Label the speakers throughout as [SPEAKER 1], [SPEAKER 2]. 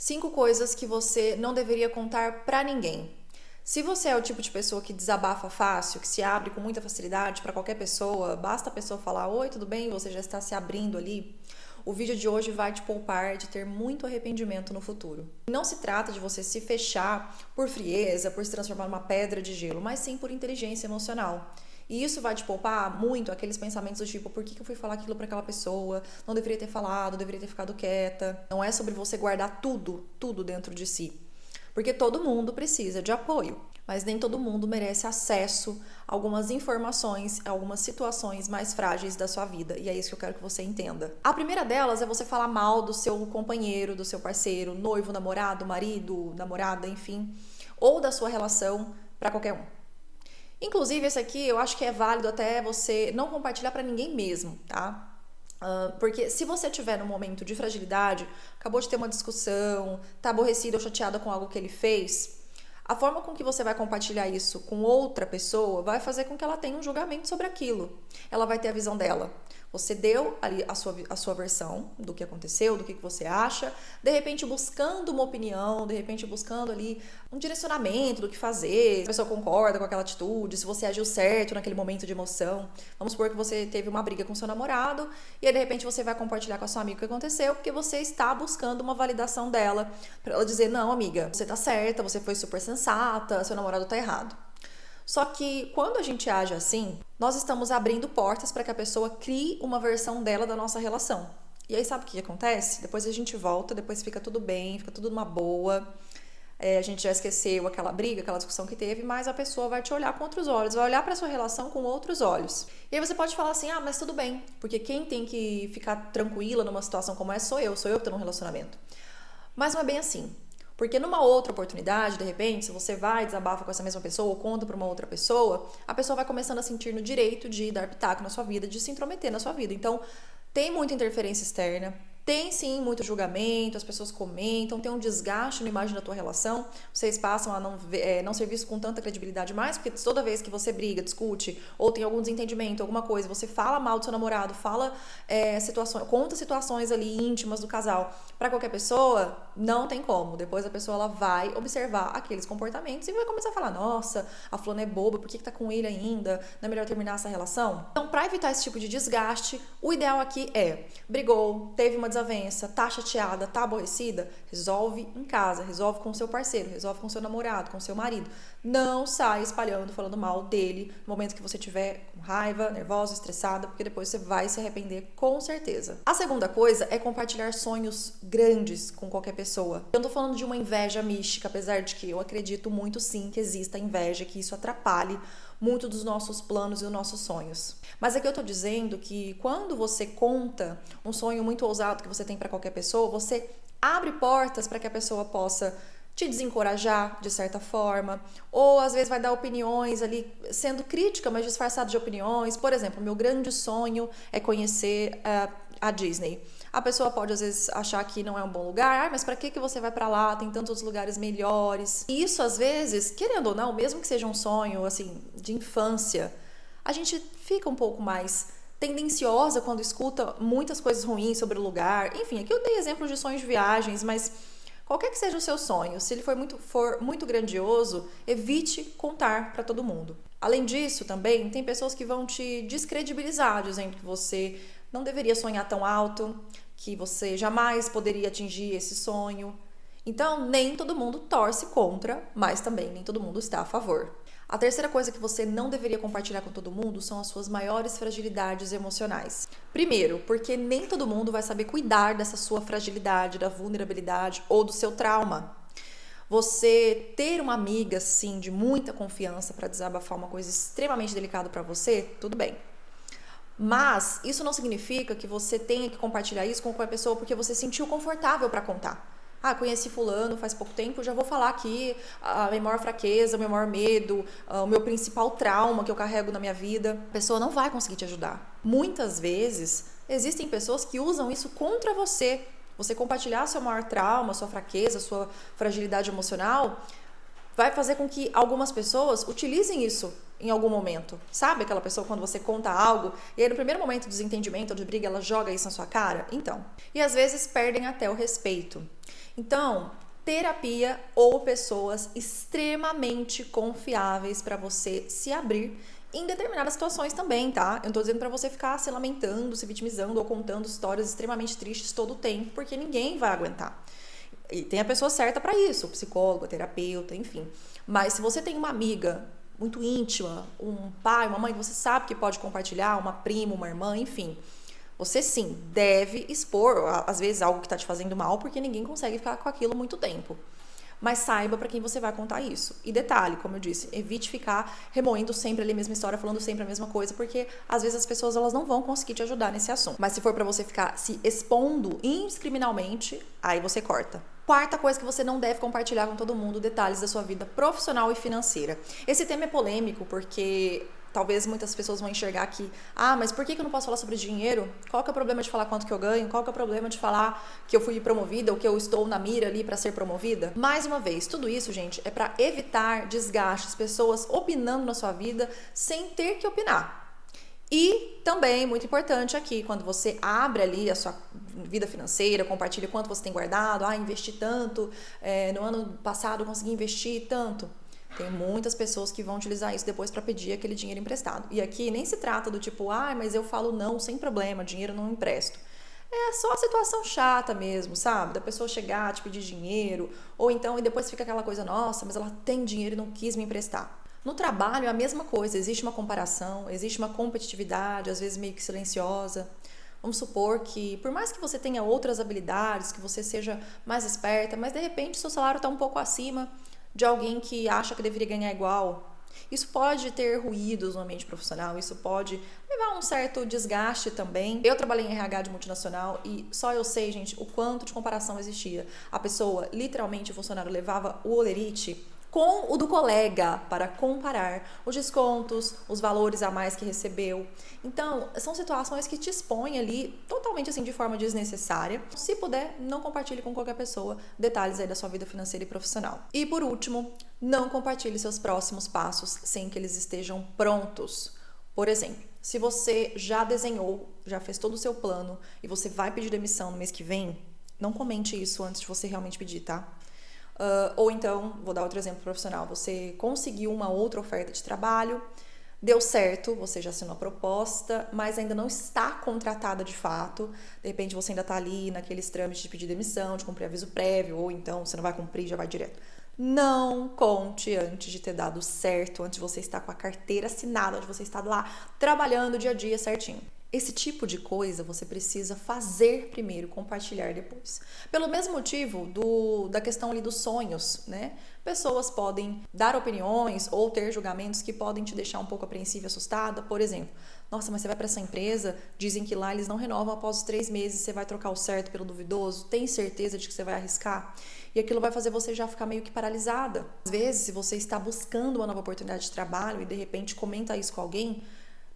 [SPEAKER 1] 5 coisas que você não deveria contar pra ninguém. Se você é o tipo de pessoa que desabafa fácil, que se abre com muita facilidade para qualquer pessoa, basta a pessoa falar oi, tudo bem, você já está se abrindo ali, o vídeo de hoje vai te poupar de ter muito arrependimento no futuro. Não se trata de você se fechar por frieza, por se transformar numa pedra de gelo, mas sim por inteligência emocional. E isso vai te poupar muito aqueles pensamentos do tipo, por que eu fui falar aquilo para aquela pessoa? Não deveria ter falado, deveria ter ficado quieta. Não é sobre você guardar tudo dentro de si. Porque todo mundo precisa de apoio, mas nem todo mundo merece acesso a algumas informações, a algumas situações mais frágeis da sua vida. E é isso que eu quero que você entenda. A primeira delas é você falar mal do seu companheiro, do seu parceiro, noivo, namorado, marido, namorada, enfim, ou da sua relação para qualquer um. Inclusive, esse aqui eu acho que é válido até você não compartilhar para ninguém mesmo, tá? Porque se você tiver num momento de fragilidade, acabou de ter uma discussão, tá aborrecida ou chateada com algo que ele fez, a forma com que você vai compartilhar isso com outra pessoa vai fazer com que ela tenha um julgamento sobre aquilo. Ela vai ter a visão dela. Você deu ali a sua versão do que aconteceu, do que você acha, de repente buscando uma opinião, de repente buscando ali um direcionamento do que fazer, se a pessoa concorda com aquela atitude, se você agiu certo naquele momento de emoção. Vamos supor que você teve uma briga com seu namorado e aí de repente você vai compartilhar com a sua amiga o que aconteceu, porque você está buscando uma validação dela, para ela dizer, não, amiga, você tá certa, você foi super sensata, seu namorado tá errado. Só que quando a gente age assim, nós estamos abrindo portas para que a pessoa crie uma versão dela da nossa relação. E aí sabe o que acontece? Depois a gente volta, depois fica tudo bem, fica tudo numa boa. A gente já esqueceu aquela briga, aquela discussão que teve, mas a pessoa vai te olhar com outros olhos, vai olhar para sua relação com outros olhos. E aí você pode falar assim, mas tudo bem, porque quem tem que ficar tranquila numa situação como essa sou eu que tô num relacionamento. Mas não é bem assim. Porque numa outra oportunidade, de repente, se você vai, desabafa com essa mesma pessoa ou conta para uma outra pessoa, a pessoa vai começando a sentir no direito de dar pitaco na sua vida, de se intrometer na sua vida. Então, tem muita interferência externa, tem sim muito julgamento, as pessoas comentam, tem um desgaste na imagem da tua relação, vocês passam a não ser vistos com tanta credibilidade mais, porque toda vez que você briga, discute, ou tem algum desentendimento, alguma coisa, você fala mal do seu namorado, conta situações ali íntimas do casal para qualquer pessoa, não tem como. Depois a pessoa ela vai observar aqueles comportamentos e vai começar a falar, nossa, a fulana é boba, por que tá com ele ainda? Não é melhor terminar essa relação? Então, para evitar esse tipo de desgaste, o ideal aqui é, brigou, teve uma desavença, tá chateada, tá aborrecida, resolve em casa, resolve com o seu parceiro, resolve com o seu namorado, com o seu marido. Não sai espalhando, falando mal dele no momento que você estiver com raiva, nervosa, estressada, porque depois você vai se arrepender com certeza. A segunda coisa é compartilhar sonhos grandes com qualquer pessoa. Eu não tô falando de uma inveja mística, apesar de que eu acredito muito sim que exista inveja, que isso atrapalhe muito dos nossos planos e dos nossos sonhos. Mas aqui eu tô dizendo que quando você conta um sonho muito ousado que você tem para qualquer pessoa, você abre portas para que a pessoa possa te desencorajar de certa forma, ou às vezes vai dar opiniões ali, sendo crítica, mas disfarçado de opiniões. Por exemplo, meu grande sonho é conhecer a Disney. A pessoa pode às vezes achar que não é um bom lugar, mas para que você vai para lá? Tem tantos lugares melhores. E isso às vezes, querendo ou não, mesmo que seja um sonho assim de infância, a gente fica um pouco mais tendenciosa quando escuta muitas coisas ruins sobre o lugar. Enfim, aqui eu dei exemplos de sonhos de viagens, mas qualquer que seja o seu sonho, se ele for muito grandioso, evite contar para todo mundo. Além disso, também, tem pessoas que vão te descredibilizar, dizendo que você não deveria sonhar tão alto, que você jamais poderia atingir esse sonho. Então, nem todo mundo torce contra, mas também nem todo mundo está a favor. A terceira coisa que você não deveria compartilhar com todo mundo são as suas maiores fragilidades emocionais. Primeiro, porque nem todo mundo vai saber cuidar dessa sua fragilidade, da vulnerabilidade ou do seu trauma. Você ter uma amiga, sim, de muita confiança para desabafar uma coisa extremamente delicada para você, tudo bem. Mas isso não significa que você tenha que compartilhar isso com qualquer pessoa porque você se sentiu confortável para contar. Conheci fulano faz pouco tempo, já vou falar aqui a minha maior fraqueza, o meu maior medo, o meu principal trauma que eu carrego na minha vida. A pessoa não vai conseguir te ajudar. Muitas vezes, existem pessoas que usam isso contra você. Você compartilhar seu maior trauma, sua fraqueza, sua fragilidade emocional, vai fazer com que algumas pessoas utilizem isso em algum momento. Sabe aquela pessoa quando você conta algo e aí no primeiro momento de desentendimento ou de briga ela joga isso na sua cara? Então. E às vezes perdem até o respeito. Então, terapia ou pessoas extremamente confiáveis para você se abrir em determinadas situações também, tá? Eu não tô dizendo para você ficar se lamentando, se vitimizando ou contando histórias extremamente tristes todo o tempo, porque ninguém vai aguentar. E tem a pessoa certa para isso, o psicólogo, a terapeuta, enfim. Mas se você tem uma amiga muito íntima, um pai, uma mãe que você sabe que pode compartilhar, uma prima, uma irmã, enfim, você sim deve expor, às vezes, algo que está te fazendo mal, porque ninguém consegue ficar com aquilo muito tempo. Mas saiba para quem você vai contar isso. E detalhe, como eu disse, evite ficar remoendo sempre ali a mesma história, falando sempre a mesma coisa, porque às vezes as pessoas elas não vão conseguir te ajudar nesse assunto. Mas se for para você ficar se expondo indiscriminalmente, aí você corta. Quarta coisa que você não deve compartilhar com todo mundo, detalhes da sua vida profissional e financeira. Esse tema é polêmico porque talvez muitas pessoas vão enxergar que, mas por que eu não posso falar sobre dinheiro? Qual que é o problema de falar quanto que eu ganho? Qual que é o problema de falar que eu fui promovida ou que eu estou na mira ali para ser promovida? Mais uma vez, tudo isso, gente, é para evitar desgastes, pessoas opinando na sua vida sem ter que opinar. E também, muito importante aqui, quando você abre ali a sua vida financeira, compartilha quanto você tem guardado, investi tanto, no ano passado eu consegui investir tanto. Tem muitas pessoas que vão utilizar isso depois para pedir aquele dinheiro emprestado. E aqui nem se trata do tipo, mas eu falo não, sem problema, dinheiro não empresto. É só a situação chata mesmo, sabe? Da pessoa chegar, te pedir dinheiro, ou então, e depois fica aquela coisa, nossa, mas ela tem dinheiro e não quis me emprestar. No trabalho é a mesma coisa, existe uma comparação, existe uma competitividade, às vezes meio que silenciosa. Vamos supor que, por mais que você tenha outras habilidades, que você seja mais esperta, mas de repente seu salário está um pouco acima de alguém que acha que deveria ganhar igual. Isso pode ter ruídos no ambiente profissional, isso pode levar a um certo desgaste também. Eu trabalhei em RH de multinacional e só eu sei, gente, o quanto de comparação existia. A pessoa, literalmente, o funcionário levava o holerite com o do colega para comparar os descontos, os valores a mais que recebeu. Então, são situações que te expõem ali totalmente assim de forma desnecessária. Se puder, não compartilhe com qualquer pessoa detalhes aí da sua vida financeira e profissional. E por último, não compartilhe seus próximos passos sem que eles estejam prontos. Por exemplo, se você já desenhou, já fez todo o seu plano e você vai pedir demissão no mês que vem, não comente isso antes de você realmente pedir, tá? Ou então, vou dar outro exemplo profissional, você conseguiu uma outra oferta de trabalho, deu certo, você já assinou a proposta, mas ainda não está contratada de fato, de repente você ainda está ali naqueles trâmites de pedir demissão, de cumprir aviso prévio, ou então você não vai cumprir, já vai direto. Não conte antes de ter dado certo, antes de você estar com a carteira assinada, onde você está lá trabalhando dia a dia certinho. Esse tipo de coisa você precisa fazer primeiro, compartilhar depois. Pelo mesmo motivo da questão ali dos sonhos, né? Pessoas podem dar opiniões ou ter julgamentos que podem te deixar um pouco apreensiva e assustada. Por exemplo, nossa, mas você vai para essa empresa, dizem que lá eles não renovam após os 3 meses, você vai trocar o certo pelo duvidoso, tem certeza de que você vai arriscar? E aquilo vai fazer você já ficar meio que paralisada. Às vezes, se você está buscando uma nova oportunidade de trabalho e de repente comenta isso com alguém,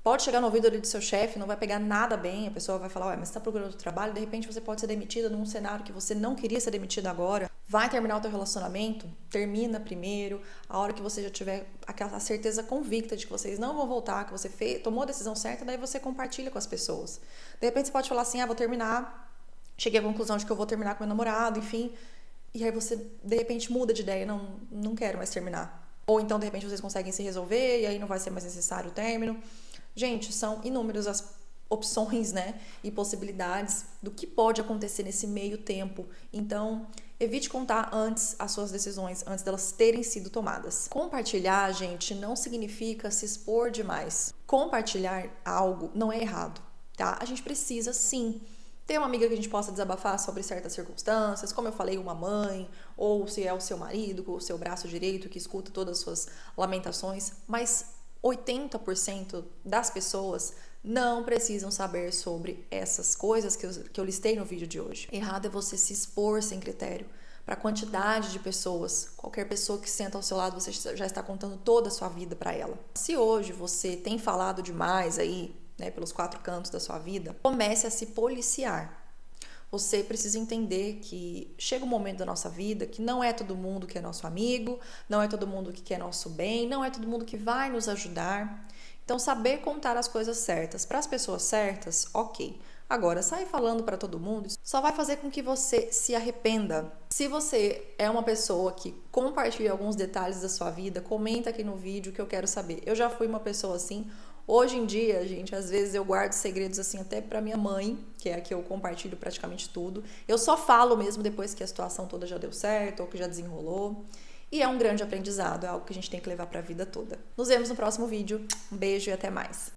[SPEAKER 1] pode chegar no ouvido ali do seu chefe, não vai pegar nada bem, a pessoa vai falar, mas você está procurando outro trabalho, de repente você pode ser demitida num cenário que você não queria ser demitida agora, vai terminar o teu relacionamento, termina primeiro, a hora que você já tiver aquela certeza convicta de que vocês não vão voltar, que você tomou a decisão certa, daí você compartilha com as pessoas. De repente você pode falar assim, vou terminar, cheguei à conclusão de que eu vou terminar com meu namorado, enfim, e aí você de repente muda de ideia, não quero mais terminar. Ou então de repente vocês conseguem se resolver e aí não vai ser mais necessário o término. Gente, são inúmeras as opções, né, e possibilidades do que pode acontecer nesse meio tempo. Então, evite contar antes as suas decisões, antes delas terem sido tomadas. Compartilhar, gente, não significa se expor demais. Compartilhar algo não é errado, tá? A gente precisa, sim, ter uma amiga que a gente possa desabafar sobre certas circunstâncias, como eu falei, uma mãe, ou se é o seu marido, o seu braço direito que escuta todas as suas lamentações, mas 80% das pessoas não precisam saber sobre essas coisas que eu listei no vídeo de hoje. Errado é você se expor sem critério para a quantidade de pessoas. Qualquer pessoa que senta ao seu lado, você já está contando toda a sua vida para ela. Se hoje você tem falado demais aí, né, pelos 4 cantos da sua vida, comece a se policiar. Você precisa entender que chega um momento da nossa vida que não é todo mundo que é nosso amigo, não é todo mundo que quer nosso bem, não é todo mundo que vai nos ajudar. Então, saber contar as coisas certas para as pessoas certas, ok. Agora, sair falando para todo mundo só vai fazer com que você se arrependa. Se você é uma pessoa que compartilha alguns detalhes da sua vida, comenta aqui no vídeo que eu quero saber. Eu já fui uma pessoa assim. Hoje em dia, gente, às vezes eu guardo segredos assim até para minha mãe, que é a que eu compartilho praticamente tudo. Eu só falo mesmo depois que a situação toda já deu certo ou que já desenrolou. E é um grande aprendizado, é algo que a gente tem que levar para a vida toda. Nos vemos no próximo vídeo. Um beijo e até mais.